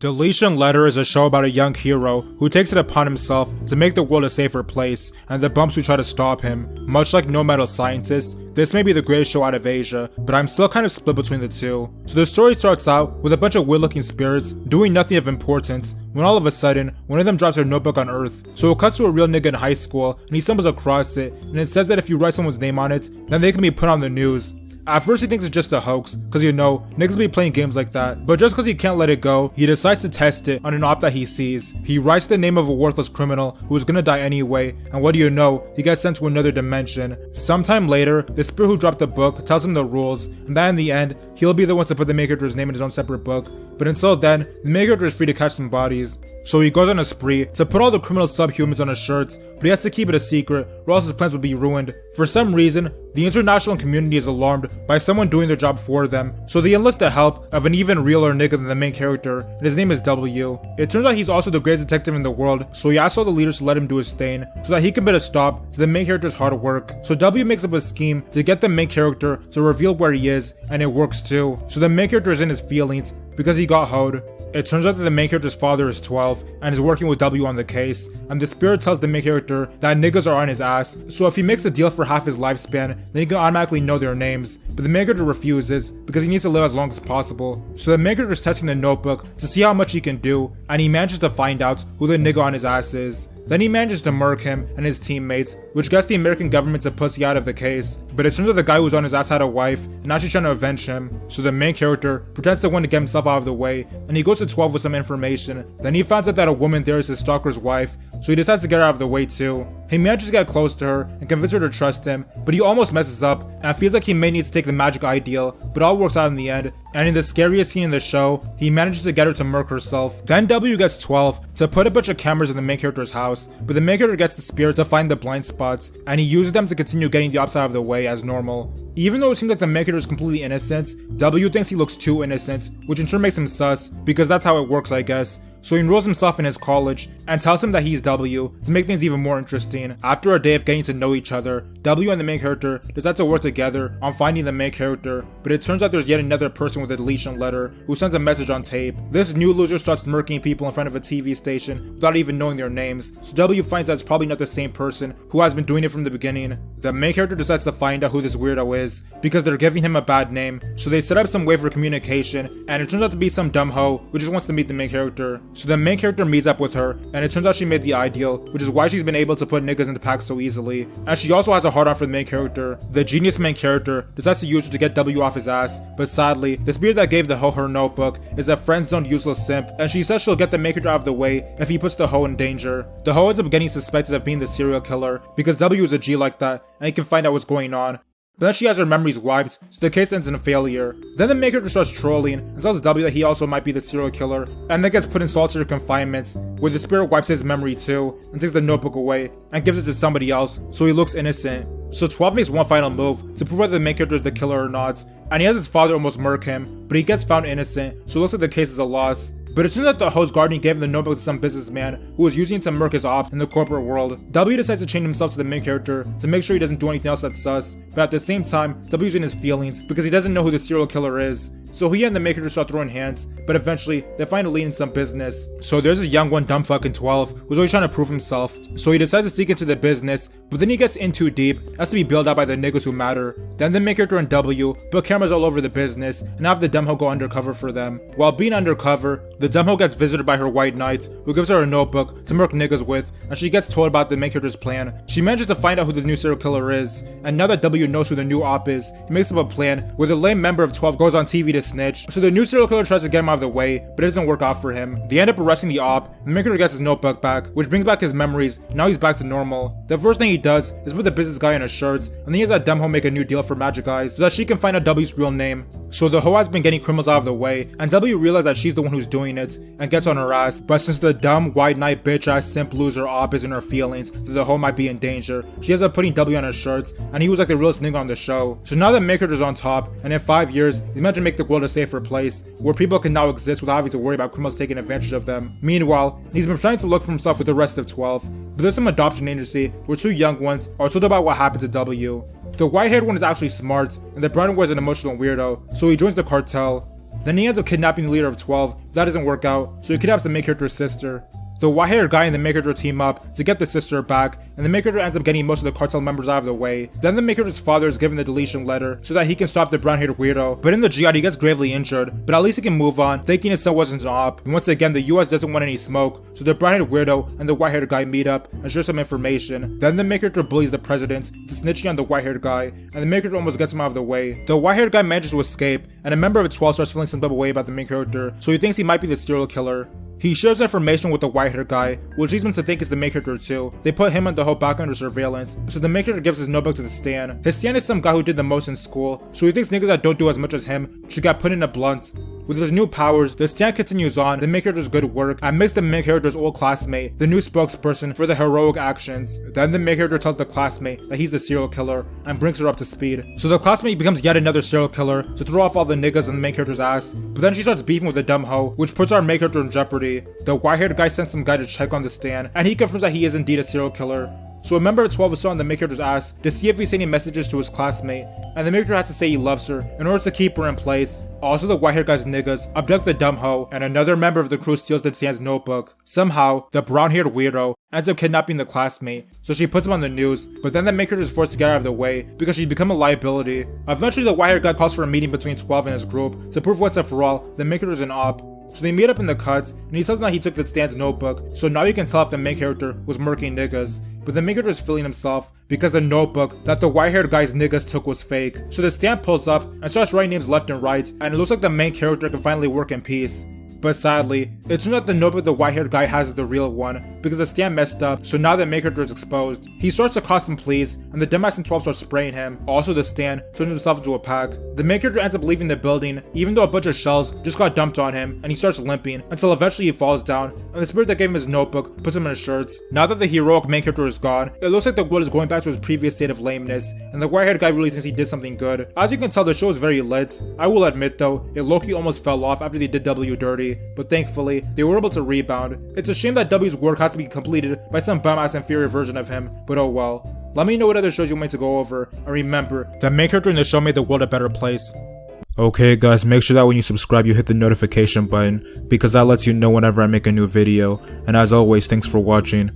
Deletion Letter is a show about a young hero who takes it upon himself to make the world a safer place, and the bumps who try to stop him. Much like No Metal Scientist, this may be the greatest show out of Asia, but I'm still kind of split between the two. So the story starts out with a bunch of weird looking spirits doing nothing of importance, when all of a sudden, one of them drops their notebook on Earth. So it cuts to a real nigga in high school, and he stumbles across it, and it says that if you write someone's name on it, then they can be put on the news. At first he thinks it's just a hoax, cause you know, niggas be playing games like that, but just cause he can't let it go, he decides to test it on an op that he sees. He writes the name of a worthless criminal who is gonna die anyway, and what do you know, he gets sent to another dimension. Sometime later, the spirit who dropped the book tells him the rules, and that in the end, he'll be the one to put the main character's name in his own separate book, but until then, the main character is free to catch some bodies. So he goes on a spree to put all the criminal subhumans on his shirts, but he has to keep it a secret or else his plans would be ruined. For some reason, the international community is alarmed by someone doing their job for them, so they enlist the help of an even realer nigga than the main character, and his name is W. It turns out he's also the greatest detective in the world, so he asks all the leaders to let him do his thing, so that he can put a stop to the main character's hard work. So W makes up a scheme to get the main character to reveal where he is, and it works too. So the main character is in his feelings, because he got hoed. It turns out that the main character's father is 12 and is working with W on the case, and the spirit tells the main character that niggas are on his ass, so if he makes a deal for half his lifespan, then he can automatically know their names, but the main character refuses because he needs to live as long as possible. So the main character is testing the notebook to see how much he can do, and he manages to find out who the nigga on his ass is. Then he manages to murk him and his teammates, which gets the American government to pussy out of the case. But it turns out the guy who's on his ass had a wife, and now she's trying to avenge him. So the main character pretends to want to get himself out of the way, and he goes to 12 with some information. Then he finds out that a woman there is his stalker's wife, so he decides to get her out of the way too. He manages to get close to her and convince her to trust him, but he almost messes up, and feels like he may need to take the magic ideal, but all works out in the end. And in the scariest scene in the show, he manages to get her to murk herself. Then W gets 12 to put a bunch of cameras in the main character's house, but the main character gets the spirit to find the blind spots, and he uses them to continue getting the ops out of the way as normal. Even though it seems like the main character is completely innocent, W thinks he looks too innocent, which in turn makes him sus, because that's how it works I guess. So he enrolls himself in his college and tells him that he's W to make things even more interesting. After a day of getting to know each other, W and the main character decide to work together on finding the main character, but it turns out there's yet another person with a deletion letter who sends a message on tape. This new loser starts murking people in front of a TV station without even knowing their names, so W finds out it's probably not the same person who has been doing it from the beginning. The main character decides to find out who this weirdo is, because they're giving him a bad name, so they set up some way for communication, and it turns out to be some dumb hoe who just wants to meet the main character. So the main character meets up with her, and it turns out she made the ideal, which is why she's been able to put niggas into packs so easily, and she also has a hard on for the main character. The genius main character decides to use her to get W off his ass, but sadly, the spirit that gave the hoe her notebook is a friend-zoned useless simp, and she says she'll get the main character out of the way if he puts the hoe in danger. The hoe ends up getting suspected of being the serial killer, because W is a G like that, and he can find out what's going on. But then she has her memories wiped, so the case ends in a failure. Then the main character starts trolling and tells W that he also might be the serial killer, and then gets put in solitary confinement, where the spirit wipes his memory too, and takes the notebook away, and gives it to somebody else, so he looks innocent. So 12 makes one final move to prove whether the main character is the killer or not, and he has his father almost murk him, but he gets found innocent, so it looks like the case is a loss. But it turns out the host guardian gave him the notebook to some businessman who was using it to murk his ops in the corporate world. W decides to change himself to the main character to make sure he doesn't do anything else that's sus, but at the same time, W's in his feelings because he doesn't know who the serial killer is. So he and the main character start throwing hands, but eventually, they find a lead in some business. So there's this young one, dumb fucking 12, who's always trying to prove himself. So he decides to seek into the business, but then he gets in too deep, has to be bailed out by the niggas who matter. Then the main character and W put cameras all over the business, and have the dumb hoe go undercover for them. While being undercover, the dumb hoe gets visited by her white knight, who gives her a notebook to murk niggas with, and she gets told about the main character's plan. She manages to find out who the new serial killer is, and now that W knows who the new op is, he makes up a plan where the lame member of 12 goes on TV to snitch. So the new serial killer tries to get him out of the way, but it doesn't work out for him. They end up arresting the op, and the main character gets his notebook back, which brings back his memories. Now he's back to normal. The first thing he does is put the business guy in his shirts, and then he has that dumb hoe make a new deal for Magic Eyes so that she can find out W's real name. So the hoe has been getting criminals out of the way, and W realizes that she's the one who's doing it, and gets on her ass. But since the dumb, white knight, bitch ass, simp loser op is in her feelings that the hoe might be in danger, she ends up putting W on his shirts, and he was like the realest nigga on the show. So now that main character's on top, and in 5 years, he's meant to make the world a safer place, where people can now exist without having to worry about criminals taking advantage of them. Meanwhile, he's been trying to look for himself with the rest of 12, but there's some adoption agency where 2 young ones are told about what happened to W. The white-haired one is actually smart, and the brown one is an emotional weirdo, so he joins the cartel. Then he ends up kidnapping the leader of 12. That doesn't work out, so he kidnaps the main character's sister. The white-haired guy and the main character team up to get the sister back, and the main character ends up getting most of the cartel members out of the way. Then the main character's father is given the deletion letter so that he can stop the brown-haired weirdo, but in the jihad he gets gravely injured, but at least he can move on, thinking his son wasn't an op. And once again, the US doesn't want any smoke, so the brown-haired weirdo and the white-haired guy meet up and share some information. Then the main character bullies the president into snitching on the white-haired guy, and the main character almost gets him out of the way. The white-haired guy manages to escape, and a member of the 12 starts feeling some type of way about the main character, so he thinks he might be the serial killer. He shares information with the white-haired guy, which leads him to think it's the main character too. They put him and the whole back under surveillance, so the main character gives his notebook to the Stan. His Stan is some guy who did the most in school, so he thinks niggas that don't do as much as him should get put in a blunt. With his new powers, the Stan continues on the main character's good work and makes the main character's old classmate the new spokesperson for the heroic actions. Then the main character tells the classmate that he's the serial killer and brings her up to speed. So the classmate becomes yet another serial killer to throw off all the niggas on the main character's ass, but then she starts beefing with the dumb hoe, which puts our main character in jeopardy. The white-haired guy sends some guy to check on the Stan, and he confirms that he is indeed a serial killer. So a member of 12 is still on the main character's ass to see if he's sending messages to his classmate, and the main character has to say he loves her in order to keep her in place. Also, the white-haired guy's niggas abduct the dumb hoe, and another member of the crew steals the Stan's notebook. Somehow, the brown-haired weirdo ends up kidnapping the classmate, so she puts him on the news, but then the main character is forced to get out of the way because she's become a liability. Eventually, the white-haired guy calls for a meeting between 12 and his group to prove once and for all the main character is an op. So they meet up in the cuts, and he tells them that he took the Stan's notebook, so now you can tell if the main character was murking niggas. But the main character is feeling himself because the notebook that the white-haired guy's niggas took was fake. So the Stan pulls up and starts writing names left and right, and it looks like the main character can finally work in peace. But sadly, it turns out the notebook the white-haired guy has is the real one, because the Stan messed up, so now the main character is exposed. He starts to cause some pleas, and the dumbass in 12 starts spraying him. Also, the Stan turns himself into a pack. The main character ends up leaving the building, even though a bunch of shells just got dumped on him, and he starts limping, until eventually he falls down, and the spirit that gave him his notebook puts him in a shirt. Now that the heroic main character is gone, it looks like the world is going back to its previous state of lameness, and the white-haired guy really thinks he did something good. As you can tell, the show is very lit. I will admit though, it low-key almost fell off after they did W dirty, but thankfully, they were able to rebound. It's a shame that W's work had to be completed by some bum-ass inferior version of him, but oh well. Let me know what other shows you want me to go over, and remember, the main character in the show made the world a better place. Okay guys, make sure that when you subscribe you hit the notification button, because that lets you know whenever I make a new video, and as always, thanks for watching.